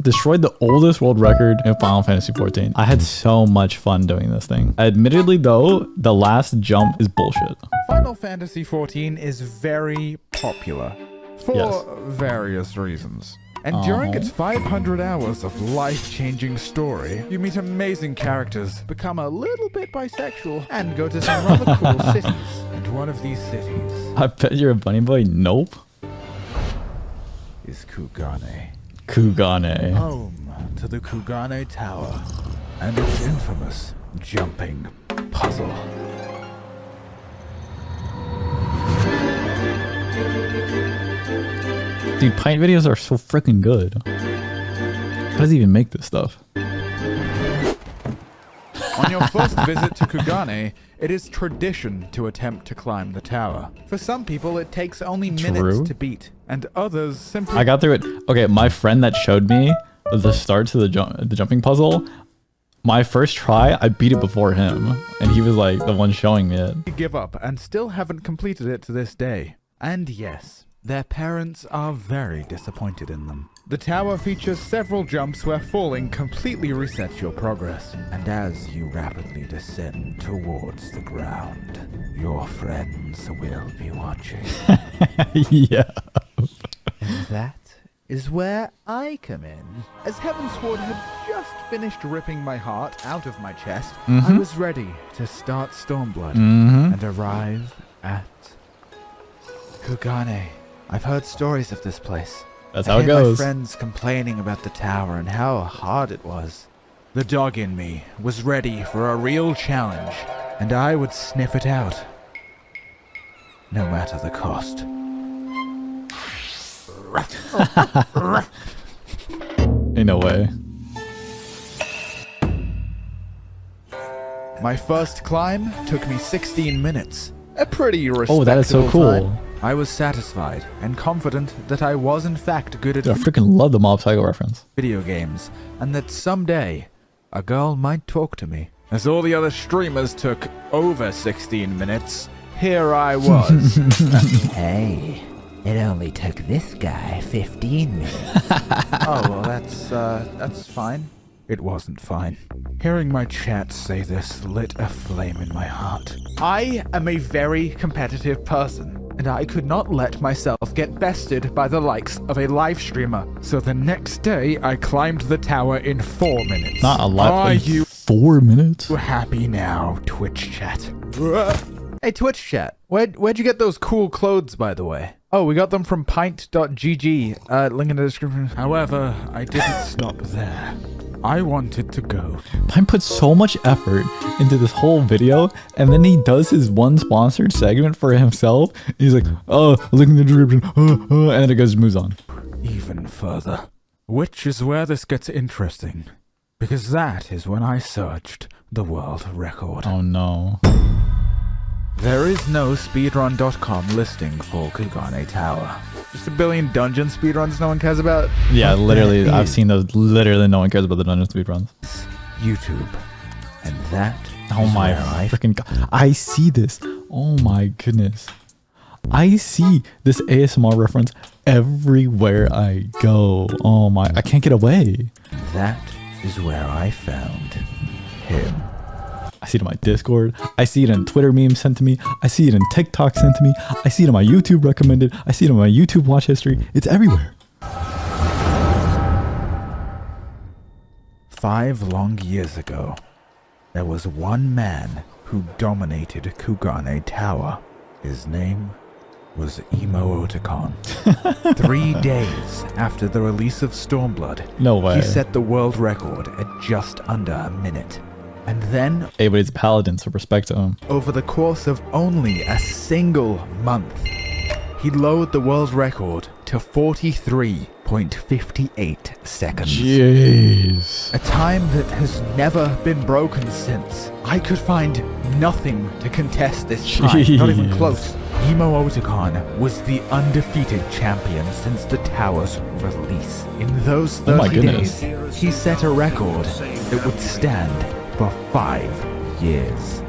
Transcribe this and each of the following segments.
Destroyed the oldest world record in Final Fantasy XIV. I had so much fun doing this thing. Admittedly though, the last jump is bullshit. Final Fantasy XIV is very popular for various reasons. And during its 500 hours of life-changing story, you meet amazing characters, become a little bit bisexual, and go to some rather cool cities. And one of these cities... I bet you're a bunny boy. Nope. ...is Kugane. Kugane. Home to the Kugane Tower and its infamous jumping puzzle. Dude, Pint videos are so freaking good. How does he even make this stuff? On your first visit to Kugane, it is tradition to attempt to climb the tower. For some people, it takes only minutes to beat, and others simply... I got through it. Okay, my friend that showed me the start to the jumping puzzle, my first try, I beat it before him, and he was like the one showing me it. Give up and still haven't completed it to this day. And yes, their parents are very disappointed in them. The tower features several jumps where falling completely resets your progress. And as you rapidly descend towards the ground, your friends will be watching. Yeah. And that is where I come in. As Heavensward had just finished ripping my heart out of my chest, I was ready to start Stormblood and arrive at Kugane. I've heard stories of this place. That's how it goes. My friends complaining about the tower and how hard it was. The dog in me was ready for a real challenge, and I would sniff it out, no matter the cost. Ain't no way. My first climb took me 16 minutes. A pretty respectable Oh, that is so cool. time. I was satisfied and confident that I was in fact good at Dude, I freaking love the Mob Psycho reference. video games, and that someday a girl might talk to me. As all the other streamers took over 16 minutes, here I was. Hey, it only took this guy 15 minutes. Oh, well, that's fine. It wasn't fine. Hearing my chat say this lit a flame in my heart. I am a very competitive person, and I could not let myself get bested by the likes of a live streamer. So the next day, I climbed the tower in 4 minutes. Not a lot. Are you 4 minutes? happy now, Twitch chat? Hey, Twitch chat. Where'd you get those cool clothes, by the way? Oh, we got them from pint.gg. Link in the description. However, I didn't stop there. I wanted to go. Pine put so much effort into this whole video, and then he does his one sponsored segment for himself. He's like, oh, link in the description, and then it goes, moves on. Even further. Which is where this gets interesting. Because that is when I searched the world record. Oh no. There is no speedrun.com listing for Kugane Tower. Just a billion dungeon speedruns no one cares about. Yeah, But literally, there I've is seen those. Literally, no one cares about the dungeon speedruns. YouTube. And that Oh is my where I freaking god. I see this. Oh my goodness. I see this ASMR reference everywhere I go. Oh my, I can't get away. That is where I found him. I see it in my Discord. I see it in Twitter memes sent to me. I see it in TikTok sent to me. I see it in my YouTube recommended. I see it in my YouTube watch history. It's everywhere. 5 long years ago, there was one man who dominated Kugane Tower. His name was Emo Otakon. 3 days after the release of Stormblood, No way. he set the world record at just under a minute. And then, Hey, but he's a paladin, so respect to him. over the course of only a single month, he lowered the world record to 43.58 seconds. Jeez. A time that has never been broken since. I could find nothing to contest this time, not even Jeez. close. Emo Otakon was the undefeated champion since the tower's release. In those 30 Oh my goodness. days, he set a record that would stand for 5 years.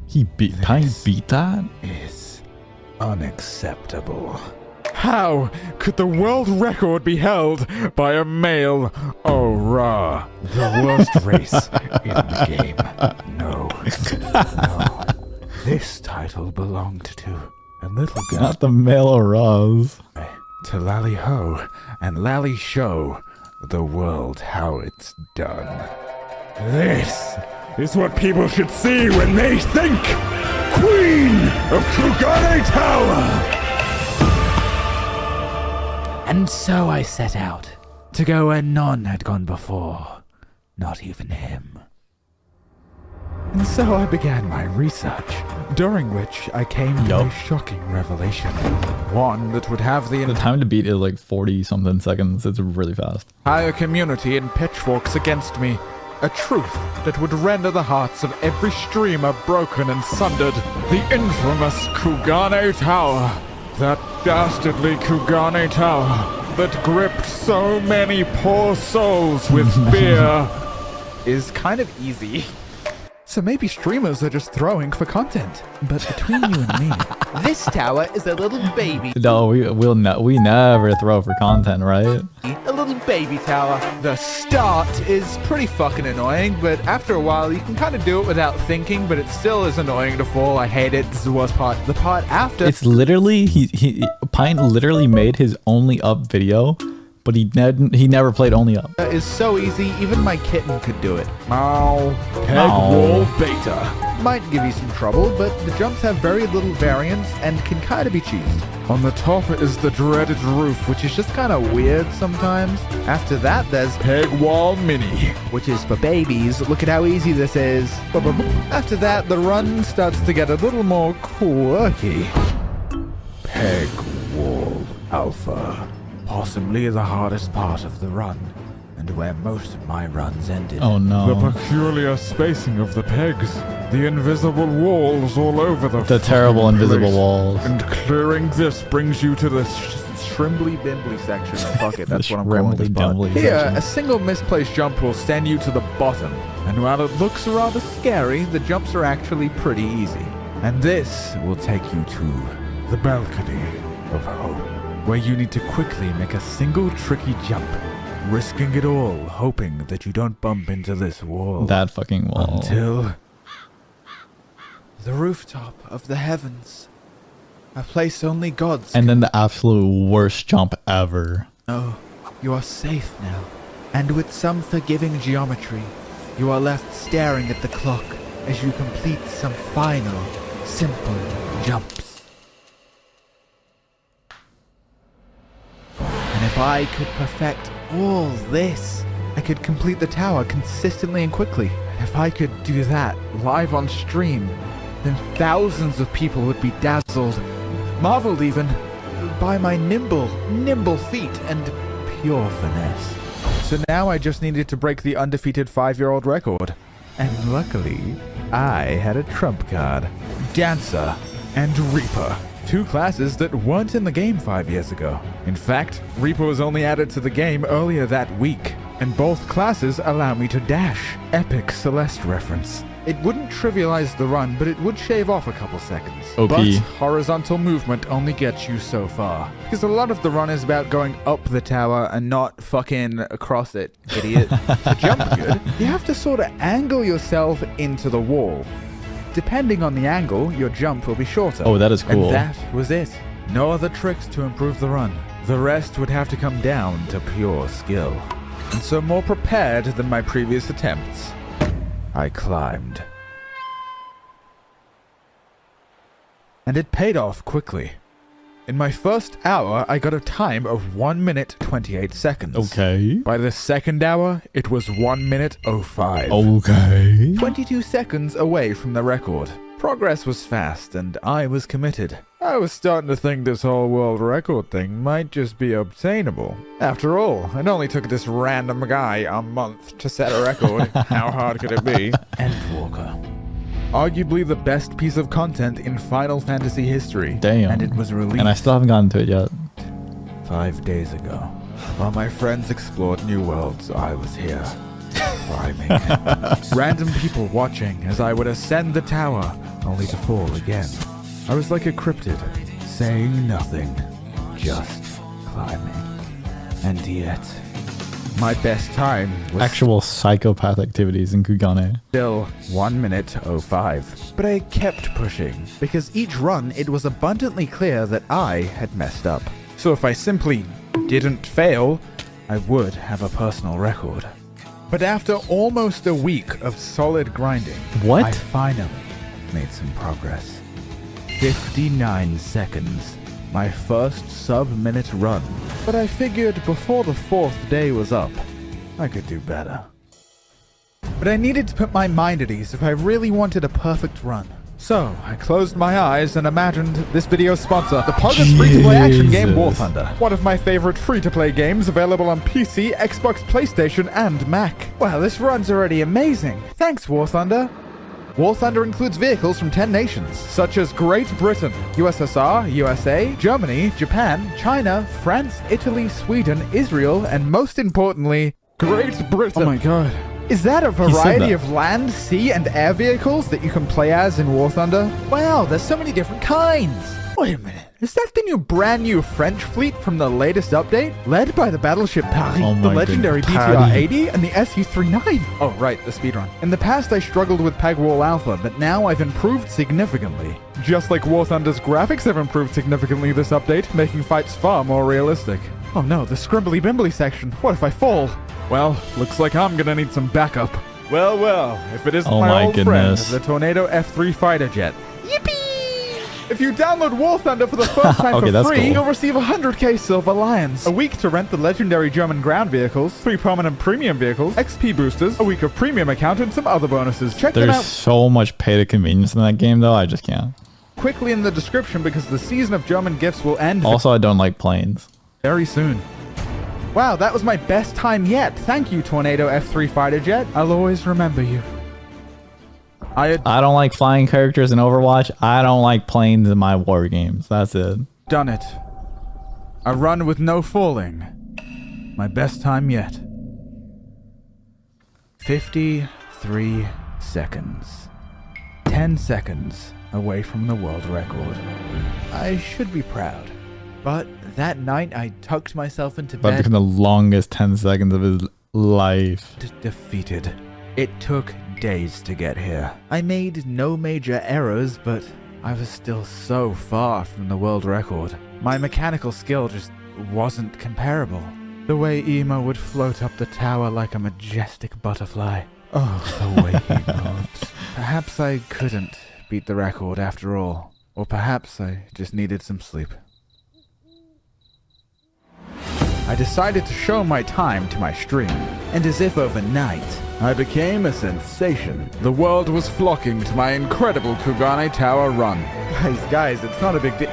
He beat that? Is unacceptable. How could the world record be held by a male Aurora? The worst race in the game. No. This title belonged to a little girl. Not the male Auras. To Lally Ho and Lally show the world how it's done. This is what people should see when they think Queen of Kugane Tower! And so I set out to go where none had gone before, not even him. And so I began my research, during which I came to a shocking revelation. One that would have the time to beat is like 40 something seconds. It's really fast. entire community in pitchforks against me. A truth that would render the hearts of every streamer broken and sundered. The infamous Kugane Tower. That dastardly Kugane Tower that gripped so many poor souls with fear. Is kind of easy. So maybe streamers are just throwing for content. But between you and me, this tower is a little baby. No, we never throw for content, right? A little baby tower. The start is pretty fucking annoying, but after a while you can kind of do it without thinking, but it still is annoying to fall. I hate it. This is the worst part. The part after. It's literally, Pint literally made his only up video, but he never played only up. Is so easy, even my kitten could do it. Peg wall beta. Might give you some trouble, but the jumps have very little variance and can kind of be cheesed. On the top is the dreaded roof, which is just kind of weird sometimes. After that, there's Peg Wall Mini, which is for babies. Look at how easy this is. After that, the run starts to get a little more quirky. Peg Wall Alpha. Possibly the hardest part of the run, and where most of my runs ended. Oh no. The peculiar spacing of the pegs, the invisible walls all over the terrible invisible place. walls. And clearing this brings you to the shrimbly bimbly section. Fuck it, that's what I'm calling this part. Here, a single misplaced jump will send you to the bottom, and while it looks rather scary, the jumps are actually pretty easy. And this will take you to the balcony of hope, where you need to quickly make a single tricky jump, risking it all, hoping that you don't bump into this wall. That fucking wall. Until the rooftop of the heavens, a place only gods And then the absolute worst jump ever. Oh, you are safe now. And with some forgiving geometry, you are left staring at the clock as you complete some final, simple jumps. And if I could perfect all this, I could complete the tower consistently and quickly. And if I could do that live on stream, then thousands of people would be dazzled, marveled even, by my nimble feet and pure finesse. So now I just needed to break the undefeated 5-year-old record. And luckily, I had a trump card. Dancer and Reaper. 2 classes that weren't in the game 5 years ago. In fact, Reaper was only added to the game earlier that week, and both classes allow me to dash. Epic Celeste reference. It wouldn't trivialize the run, but it would shave off a couple seconds. OP. But horizontal movement only gets you so far. Because a lot of the run is about going up the tower and not fucking across it, idiot. To jump good, you have to sort of angle yourself into the wall. Depending on the angle, your jump will be shorter. Oh, that is cool. And that was it. No other tricks to improve the run. The rest would have to come down to pure skill. And so more prepared than my previous attempts, I climbed. And it paid off quickly. In my first hour, I got a time of 1 minute 28 seconds. Okay. By the second hour, it was 1 minute 05. Okay. 22 seconds away from the record. Progress was fast, and I was committed. I was starting to think this whole world record thing might just be obtainable. After all, it only took this random guy a month to set a record. How hard could it be? Endwalker. Arguably the best piece of content in Final Fantasy history. Damn. And it was released And I still haven't gotten to it yet. 5 days ago. While my friends explored new worlds, I was here, climbing. Random people watching as I would ascend the tower, only to fall again. I was like a cryptid, saying nothing, just climbing. And yet, my best time was Actual psychopath activities in Kugane. still 1 minute 05. But I kept pushing, because each run it was abundantly clear that I had messed up. So if I simply didn't fail, I would have a personal record. But after almost a week of solid grinding, What? I finally made some progress. 59 seconds. My first sub-minute run. But I figured before the 4th day was up, I could do better. But I needed to put my mind at ease if I really wanted a perfect run. So, I closed my eyes and imagined this video's sponsor, the Poggers free-to-play action game War Jesus. Thunder. One of my favorite free-to-play games available on PC, Xbox, PlayStation, and Mac. Well, this run's already amazing. Thanks, War Thunder. War Thunder includes vehicles from 10 nations, such as Great Britain, USSR, USA, Germany, Japan, China, France, Italy, Sweden, Israel, and most importantly, Great Britain. Oh my god. Is that a variety that. of land, sea, and air vehicles that you can play as in War Thunder? Wow, there's so many different kinds. Wait a minute. Is that the new brand new French fleet from the latest update? Led by the battleship Paris, Oh the my legendary goodness, Paris. BTR-80, and the SU-39? Oh, right, the speedrun. In the past, I struggled with Pegwall Alpha, but now I've improved significantly. Just like War Thunder's graphics have improved significantly this update, making fights far more realistic. Oh no, the scrimbly bimbly section. What if I fall? Well, looks like I'm gonna need some backup. Well, if it isn't Oh my my old goodness. friend, the Tornado F3 fighter jet. Yippee! If you download War Thunder for the first time Okay, for that's free, cool. you'll receive 100k Silver Lions, a week to rent the legendary German ground vehicles, 3 prominent premium vehicles, XP boosters, a week of premium account, and some other bonuses. Check them There's out so much pay to convenience in that game, though. I just can't. quickly in the description because the season of German gifts will end Also, I don't like planes. very soon. Wow, that was my best time yet. Thank you, Tornado F3 fighter jet. I'll always remember you. I had I don't like flying characters in Overwatch. I don't like planes in my war games. That's it. done it. A run with no falling. My best time yet. 53 seconds. 10 seconds away from the world record. I should be proud. But that night I tucked myself into That bed became the longest 10 seconds of his life. defeated. It took days to get here. I made no major errors, but I was still so far from the world record. My mechanical skill just wasn't comparable. The way Emo would float up the tower like a majestic butterfly. Oh, the way he moves. Perhaps I couldn't beat the record after all. Or perhaps I just needed some sleep. I decided to show my time to my stream, and as if overnight, I became a sensation. The world was flocking to my incredible Kugane Tower run. Guys, it's not a big deal.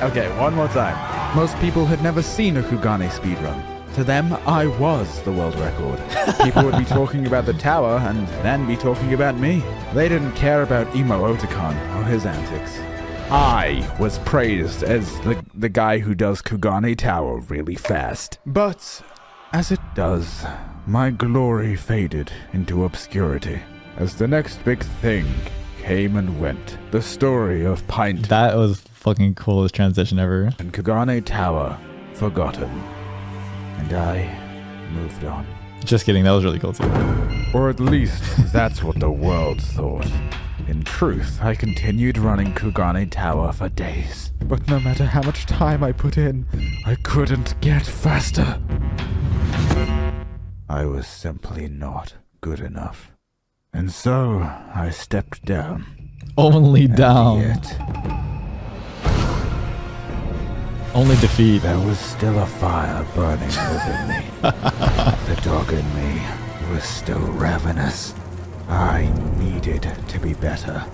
Okay, one more time. Most people had never seen a Kugane speedrun. To them, I was the world record. People would be talking about the tower and then be talking about me. They didn't care about Emo Otakon or his antics. I was praised as the guy who does Kugane Tower really fast. But, as it does, my glory faded into obscurity as the next big thing came and went. The story of Pint That was fucking coolest transition ever. and Kugane Tower forgotten. And I moved on. Just kidding. That was really cool too. Or at least, that's what the world thought. In truth, I continued running Kugane Tower for days. But no matter how much time I put in, I couldn't get faster. I was simply not good enough. And so, I stepped down. Only down. Yet, Only defeat. there was still a fire burning within me. The dog in me was still ravenous. I needed to be better.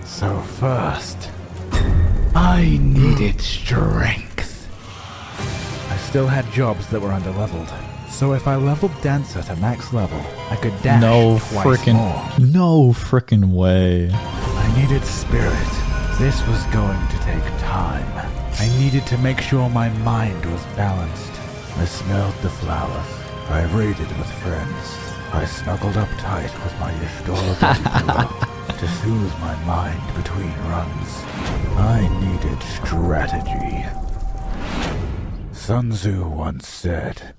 So first, I needed strength. I still had jobs that were underleveled. So if I leveled Dancer to max level, I could dash No twice more. frickin' way. I needed spirit. This was going to take time. I needed to make sure my mind was balanced. I smelled the flowers. I raided with friends. I snuggled up tight with my Ishtor to soothe my mind between runs. I needed strategy. Sun Tzu once said,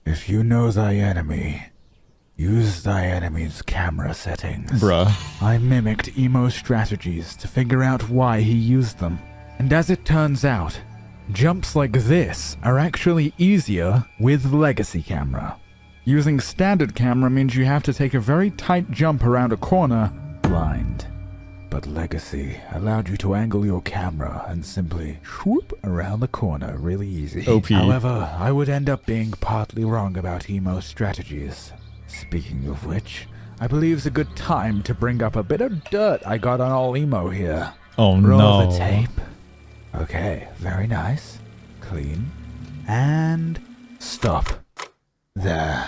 "If you know thy enemy, use thy enemy's camera settings." Bruh. I mimicked Emo's strategies to figure out why he used them. And as it turns out, jumps like this are actually easier with Legacy camera. Using standard camera means you have to take a very tight jump around a corner blind. But Legacy allowed you to angle your camera and simply swoop around the corner really easy. OP. However, I would end up being partly wrong about Emo's strategies. Speaking of which, I believe it's a good time to bring up a bit of dirt I got on all Emo here. Oh Roll no. the tape. Okay, very nice. Clean. And stop. There.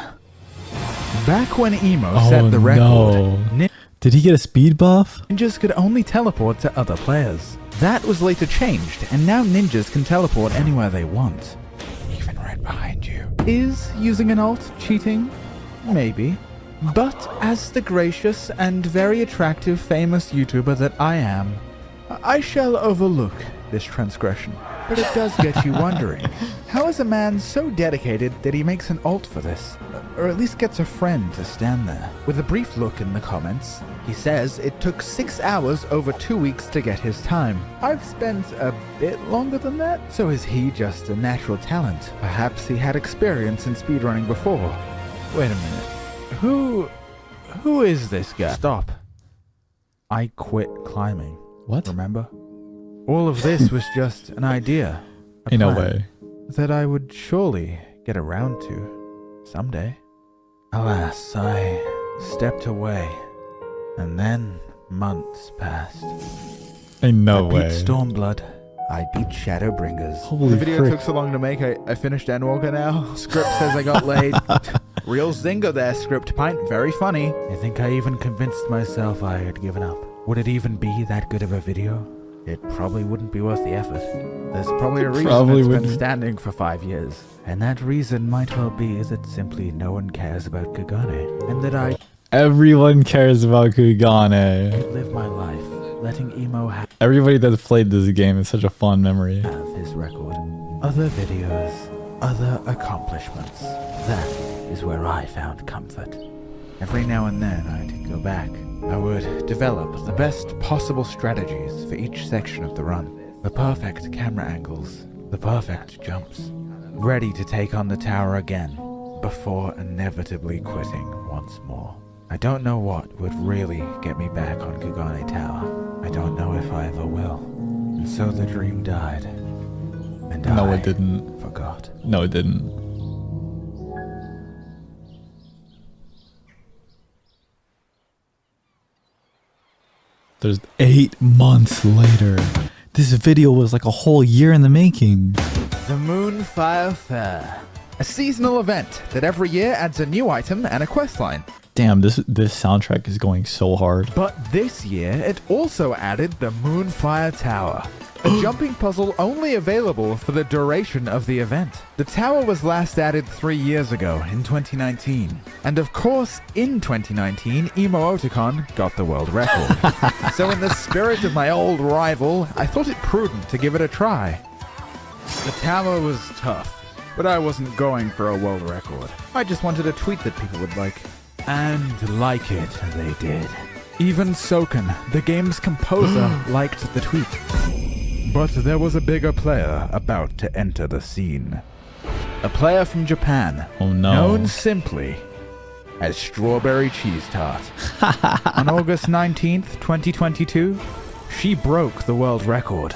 Back when Emo set the record, no. Did he get a speed buff? ninjas could only teleport to other players. That was later changed, and now ninjas can teleport anywhere they want. Even right behind you. Is using an ult cheating? Maybe. But as the gracious and very attractive famous YouTuber that I am, I shall overlook this transgression. But it does get you wondering, how is a man so dedicated that he makes an ult for this? Or at least gets a friend to stand there? With a brief look in the comments, he says it took 6 hours over 2 weeks to get his time. I've spent a bit longer than that, so is he just a natural talent? Perhaps he had experience in speedrunning before. Wait a minute. Who is this guy? Stop. I quit climbing. What? Remember? All of this was just an idea. In a plan way. that I would surely get around to someday. Alas, I stepped away, and then months passed. In no I beat way. Stormblood. I beat Shadowbringers. Holy the video frick. took so long to make, I finished Endwalker now. Script says I got laid. Real zinger there, Script Pint. Very funny. I think I even convinced myself I had given up. Would it even be that good of a video? It probably wouldn't be worth the effort. There's probably a reason it's been standing for 5 years. And that reason might well be that simply no one cares about Kugane. And that I Everyone cares about Kugane. live my life, letting Emo have Everybody that's played this game is such a fond memory. his record. Other videos, other accomplishments. That is where I found comfort. Every now and then I'd go back. I would develop the best possible strategies for each section of the run. The perfect camera angles, the perfect jumps. Ready to take on the tower again, before inevitably quitting once more. I don't know what would really get me back on Kugane Tower. I don't know if I ever will. And so the dream died. And No, I it didn't. forgot. No, it didn't. There's 8 months later. This video was like a whole year in the making. The Moonfire Fair. A seasonal event that every year adds a new item and a questline. Damn, this soundtrack is going so hard. But this year, it also added the Moonfire Tower. A jumping puzzle only available for the duration of the event. The tower was last added 3 years ago, in 2019. And of course, in 2019, Emo Otakon got the world record. So in the spirit of my old rival, I thought it prudent to give it a try. The tower was tough, but I wasn't going for a world record. I just wanted a tweet that people would like. And like it, they did. Even Soken, the game's composer, liked the tweet. But there was a bigger player about to enter the scene. A player from Japan, Oh no. known simply as Strawberry Cheese Tart. On August 19th, 2022, she broke the world record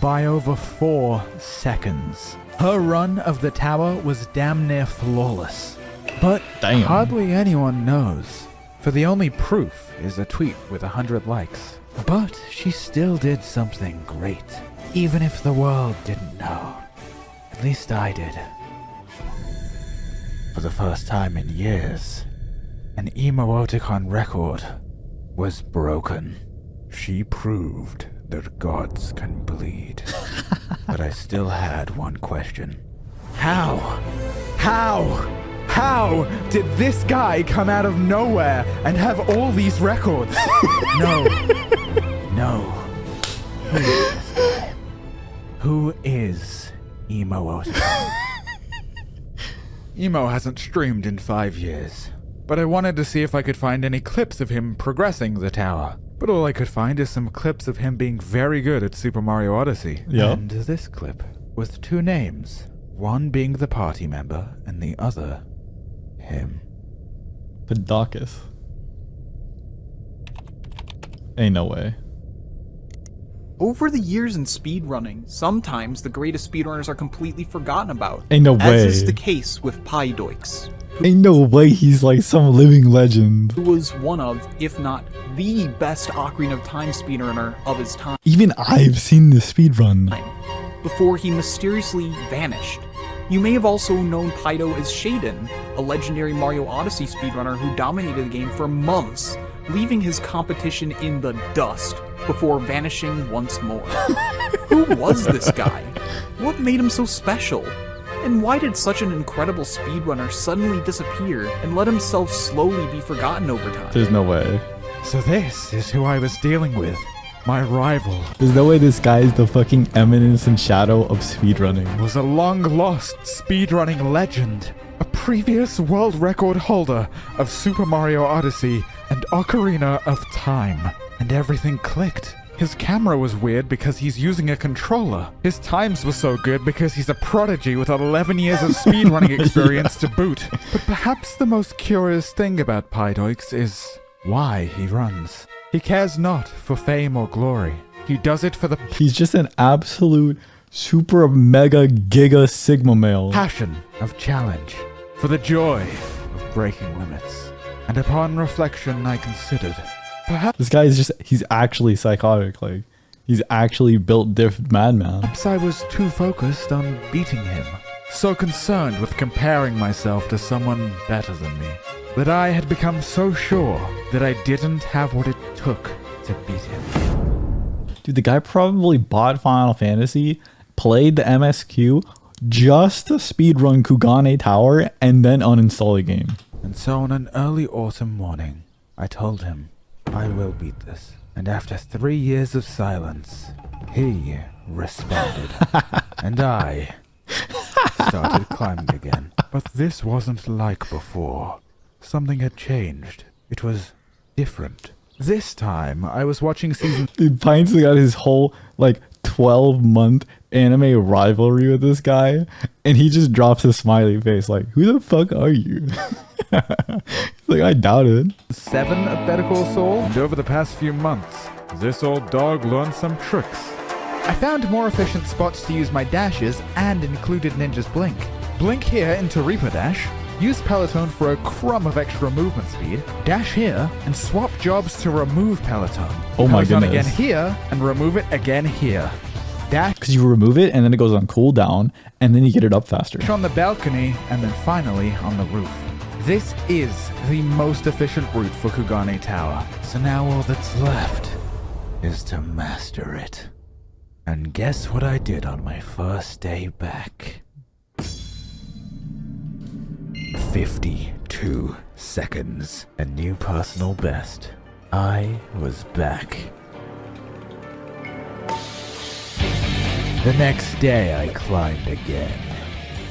by over 4 seconds. Her run of the tower was damn near flawless. But Damn. hardly anyone knows, for the only proof is a tweet with 100 likes. But she still did something great, even if the world didn't know. At least I did. For the first time in years, an Emo Otakon record was broken. She proved that gods can bleed. But I still had one question. How did this guy come out of nowhere and have all these records? No. Who is this guy? Who is Emo Otakon? Emo hasn't streamed in 5 years, but I wanted to see if I could find any clips of him progressing the tower. But all I could find is some clips of him being very good at Super Mario Odyssey. Yep. And this clip with 2 names, one being the party member and the other him. Pedakis. Ain't no way. Over the years in speedrunning, sometimes the greatest speedrunners are completely forgotten about. Ain't no As way. is the case with Pydoix, Ain't no way he's like some living legend. who was one of, if not the best Ocarina of Time speedrunner of his time, Even I've seen the speedrun. before he mysteriously vanished. You may have also known Pydo as Shaden, a legendary Mario Odyssey speedrunner who dominated the game for months, leaving his competition in the dust before vanishing once more. Who was this guy? What made him so special? And why did such an incredible speedrunner suddenly disappear and let himself slowly be forgotten over time? There's no way. So this is who I was dealing with. My rival There's no way this guy is the fucking eminence and shadow of speedrunning. was a long-lost speedrunning legend, a previous world record holder of Super Mario Odyssey and Ocarina of Time. And everything clicked. His camera was weird because he's using a controller. His times were so good because he's a prodigy with 11 years of speedrunning experience to boot. But perhaps the most curious thing about Pydoix is why he runs. He cares not for fame or glory. He does it for the He's just an absolute super mega giga sigma male. passion of challenge, for the joy of breaking limits. And upon reflection, I considered, perhaps This guy is just, he's actually psychotic. Like, he's actually built different madman. I was too focused on beating him, so concerned with comparing myself to someone better than me, that I had become so sure that I didn't have what it took to beat him. Dude, the guy probably bought Final Fantasy, played the MSQ, just to speedrun Kugane Tower, and then uninstall the game. And so on an early autumn morning, I told him, I will beat this. And after 3 years of silence, he responded. And I started climbing again. But this wasn't like before. Something had changed. It was different. This time, I was watching season Dude, Pine's got his whole, like, 12-month anime rivalry with this guy, and he just drops a smiley face, like, who the fuck are you? He's like, I doubt it. 7 of Better Call Saul, and over the past few months, this old dog learned some tricks. I found more efficient spots to use my dashes and included Ninja's Blink. Blink here into Reaper Dash, use Peloton for a crumb of extra movement speed, dash here, and swap jobs to remove Peloton. Oh my Peloton goodness. again here, and remove it again here. Dash Because you remove it, and then it goes on cooldown, and then you get it up faster. on the balcony, and then finally on the roof. This is the most efficient route for Kugane Tower. So now all that's left is to master it. And guess what I did on my first day back? 52 seconds. A new personal best. I was back. The next day I climbed again.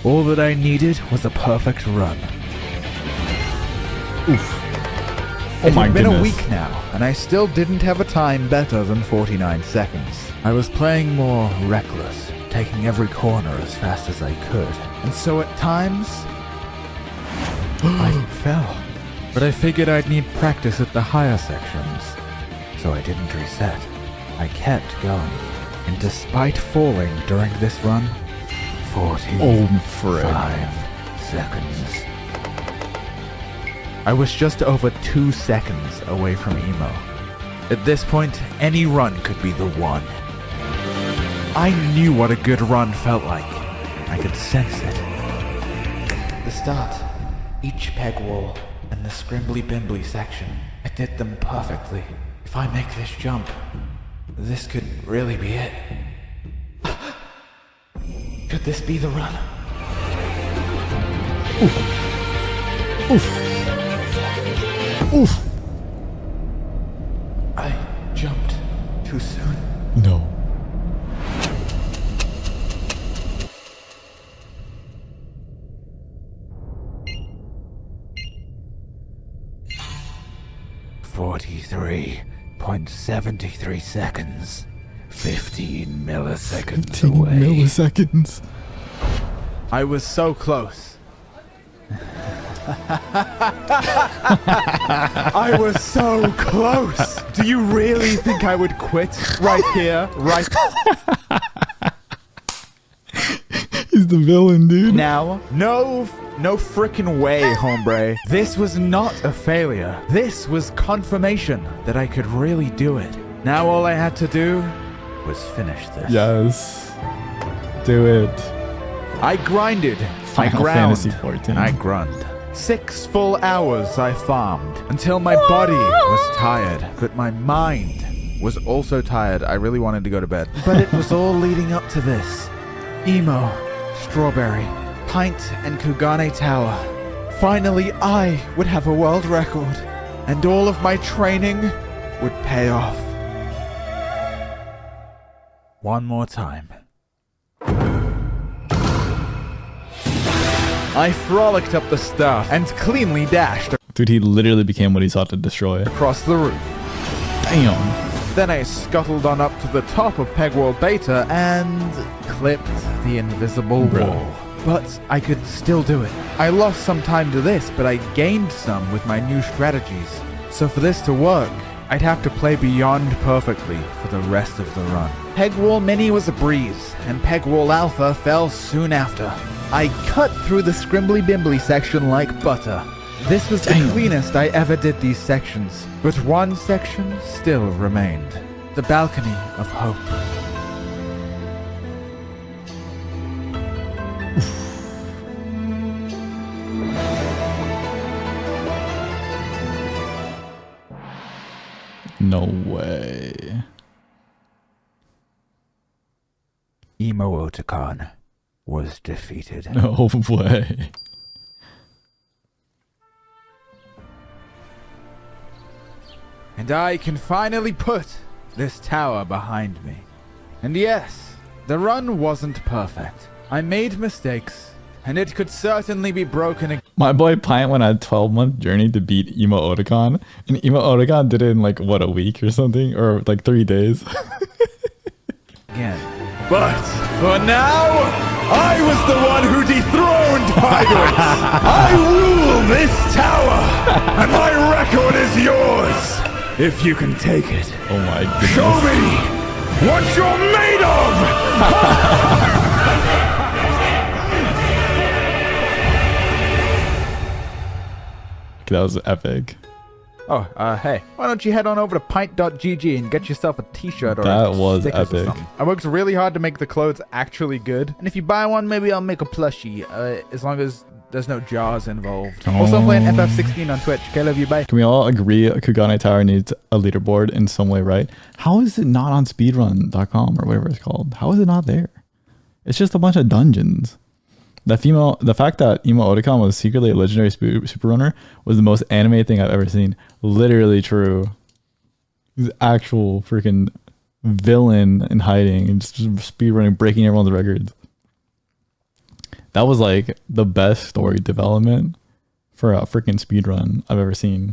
All that I needed was a perfect run. Oof. It my had been goodness. a week now, and I still didn't have a time better than 49 seconds. I was playing more reckless, taking every corner as fast as I could. And so at times, I fell. But I figured I'd need practice at the higher sections, so I didn't reset. I kept going, and despite falling during this run, 45 Oh, frick. seconds. I was just over 2 seconds away from emo. At this point, any run could be the one. I knew what a good run felt like. I could sense it. The start, each peg wall, and the scrimbly-bimbly section. I did them perfectly. If I make this jump, this could really be it. Could this be the run? Oof. I jumped too soon. No. 43.73 seconds. 15 milliseconds 15 away. milliseconds. I was so close. I was so close. Do you really think I would quit right here, right He's the villain, dude. now? No frickin' way, hombre. This was not a failure. This was confirmation that I could really do it. Now all I had to do was finish this. Yes. Do it. I grinded. Final I ground. Fantasy 14. I grunned. 6 full hours I farmed until my body was tired, but my mind was also tired. I really wanted to go to bed. But it was all leading up to this. Emo, Strawberry, Pint, and Kugane Tower. Finally, I would have a world record, and all of my training would pay off. One more time. I frolicked up the start and cleanly dashed Dude, he literally became what he sought to destroy. across the roof. Damn. Then I scuttled on up to the top of Pegwall Beta and clipped the invisible Bro. wall. But I could still do it. I lost some time to this, but I gained some with my new strategies. So for this to work, I'd have to play beyond perfectly for the rest of the run. Pegwall Mini was a breeze, and Pegwall Alpha fell soon after. I cut through the scrimbly bimbly section like butter. This was the cleanest I ever did these sections, but one section still remained. The Balcony of Hope. No way. Emo Otacon was defeated. No way. And I can finally put this tower behind me. And yes, the run wasn't perfect. I made mistakes, and it could certainly be broken again. My boy Pint went on a 12-month journey to beat Emo Otacon, and Emo Otacon did it in like, what, a week or something? Or like 3 days? But for now, I was the one who dethroned pirates. I rule this tower, and my record is yours. If you can take it, Oh my goodness. show me what you're made of. That was epic. Oh, hey, why don't you head on over to pint.gg and get yourself a t-shirt or That a was stickers or epic. something. I worked really hard to make the clothes actually good. And if you buy one, maybe I'll make a plushie, as long as there's no jars involved. Also, I'm playing FF16 on Twitch. Okay, love you, bye. Can we all agree Kugane Tower needs a leaderboard in some way, right? How is it not on speedrun.com or whatever it's called? How is it not there? It's just a bunch of dungeons. The fact that Emo Otacon was secretly a legendary super runner was the most anime thing I've ever seen. Literally true. He's actual freaking villain in hiding and just speedrunning, breaking everyone's records. That was like the best story development for a freaking speedrun I've ever seen.